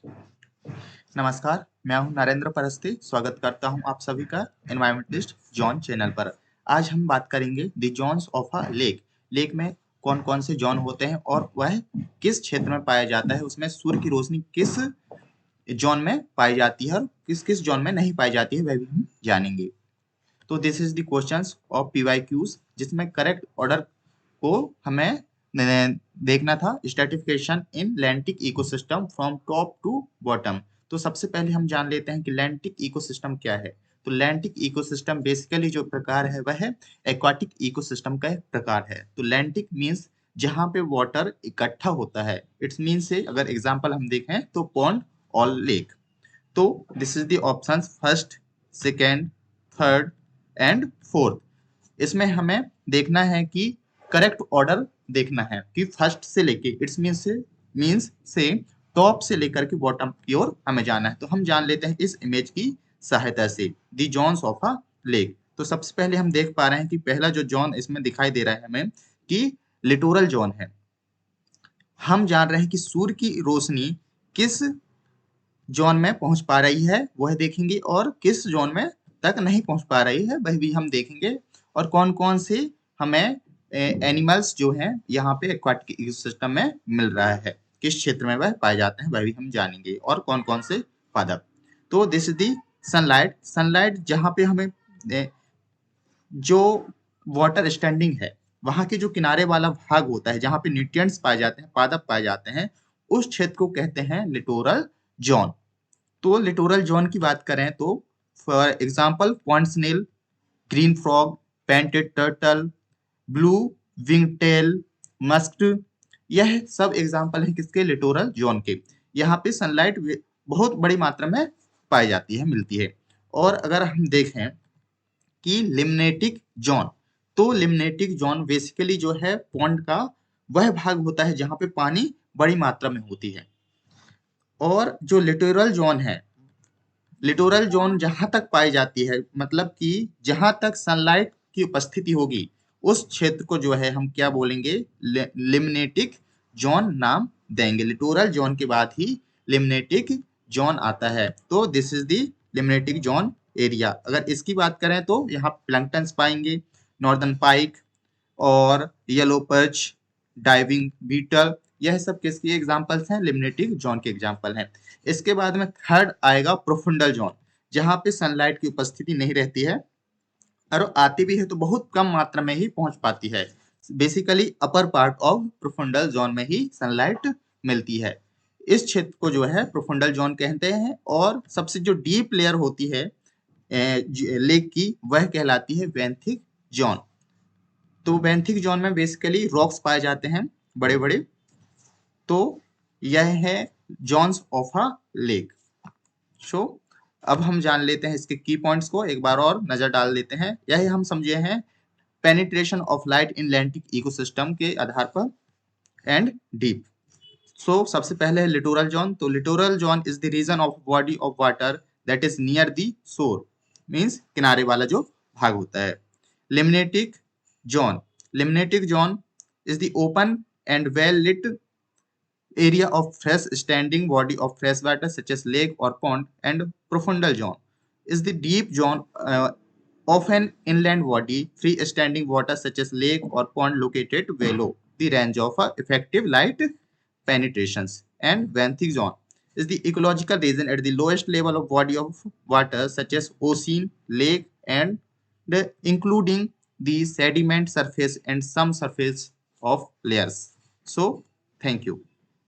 नमस्कार, मैं हूं नरेंद्र परस्ते। स्वागत करता हूं आप सभी का एनवायरमेंटलिस्ट जॉन चैनल पर। आज हम बात करेंगे the zones of a lake. Lake में कौन-कौन से जॉन होते हैं और वह किस क्षेत्र में पाया जाता है, उसमें सूर्य की रोशनी किस जॉन में पाई जाती है और किस-किस जॉन में नहीं पाई जाती है, वह भी हम जानेंगे। तो this is the questions of PYQs, जिसमें करेक्ट ऑर्डर को हमें देखना था। Stratification in lentic ecosystem from top to bottom. तो सबसे पहले हम जान लेते हैं कि लैंटिक इकोसिस्टम क्या है। तो लैंटिक इकोसिस्टम बेसिकली जो प्रकार है वह है एक्वाटिक इकोसिस्टम का एक प्रकार है। तो लैंटिक मीन्स जहां पे वाटर इकट्ठा होता है। इट्स मीन से अगर एग्जांपल हम देखें तो पॉन्ड और लेक। तो this is the options first, second, third and fourth. इसमें हमें देखना है कि करेक्ट ऑर्डर देखना है कि फर्स्ट से लेके इट्स मीन्स से टॉप से लेकर के बॉटम की ओर हमें जाना है। तो हम जान लेते हैं इस इमेज की सहायता से दी जोन्स ऑफ अ लेक। तो सबसे पहले हम देख पा रहे हैं कि पहला जो जोन इसमें दिखाई दे रहा है हमें कि लिटोरल जोन है। हम जान रहे हैं कि सूर्य की रोशनी किस जोन में पहुंच पा रही है वह देखेंगे और किस जोन में तक नहीं पहुंच पा रही है वह भी हम देखेंगे, और कौन कौन से हमें एनिमल्स जो हैं यहाँ पे एक्वाटिक इकोसिस्टम में मिल रहा है, किस क्षेत्र में वह पाए जाते हैं वह भी हम जानेंगे, और कौन कौन से पादप। तो this is the sunlight. Sunlight जहाँ पे हमें जो वाटर स्टैंडिंग है वहां के जो किनारे वाला भाग होता है जहाँ पे न्यूट्रिएंट्स पाए जाते हैं, पादप पाए जाते हैं, उस क्षेत्र को कहते हैं लिटोरल जोन। तो लिटोरल जोन की बात करें तो for example point snail, green frog, painted turtle, blue wing tail, musk, यह सब एग्जांपल है किसके, लिटोरल जोन के। यहाँ पे सनलाइट बहुत बड़ी मात्रा में पाई जाती है, मिलती है। और अगर हम देखें कि लिम्नेटिक जोन, तो लिम्नेटिक जोन बेसिकली जो है पॉन्ड का वह भाग होता है जहाँ पे पानी बड़ी मात्रा में होती है। और जो लिटोरल जोन है, लिटोरल जोन जहां तक पाई जाती है, मतलब कि जहां तक सनलाइट की उपस्थिति होगी उस क्षेत्र को जो है हम क्या बोलेंगे, लिम्नेटिक जोन नाम देंगे। लिटोरल जोन के बाद ही लिम्नेटिक जोन आता है। तो this is the limnetic zone area. अगर इसकी बात करें तो यहाँ प्लैंक्टन्स पाएंगे, नॉर्दर्न पाइक और येलो पर्च, डाइविंग बीटल, यह सब किसकी एग्जांपल्स हैं, लिम्नेटिक जोन के एग्जांपल हैं। इसके बाद में थर्ड आएगा प्रोफुंडल जोन, जहां पे सनलाइट की उपस्थिति नहीं रहती है और आती भी है तो बहुत कम मात्रा में ही पहुंच पाती है। Basically upper part of profundal zone में ही सनलाइट मिलती है। इस क्षेत्र को जो है प्रोफुंडल जोन कहते हैं। और सबसे जो डीप लेयर होती है लेक की, वह कहलाती है बेंथिक जोन। तो बेंथिक जोन में बेसिकली रॉक्स पाए जाते हैं बड़े बड़े। तो यह है जोन्स ऑफ अ लेक। सो अब हम जान लेते हैं इसके की पॉइंट्स को, एक बार और नजर डाल लेते हैं। यही हम समझे हैं penetration of light in lentic ecosystem के आधार पर एंड डीप। सो सबसे पहले है लिटोरल जोन। तो littoral zone is the region of body of water that is near the shore, means किनारे वाला जो भाग होता है। Limnetic zone, limnetic zone is the open and well lit area of fresh standing body of fresh water such as lake or pond. And profundal zone is the deep zone of an inland body, free standing water such as lake or pond located below the range of effective light penetrations. And benthic zone is the ecological region at the lowest level of body of water such as ocean, lake, and including the sediment surface and some surface of layers. So thank you.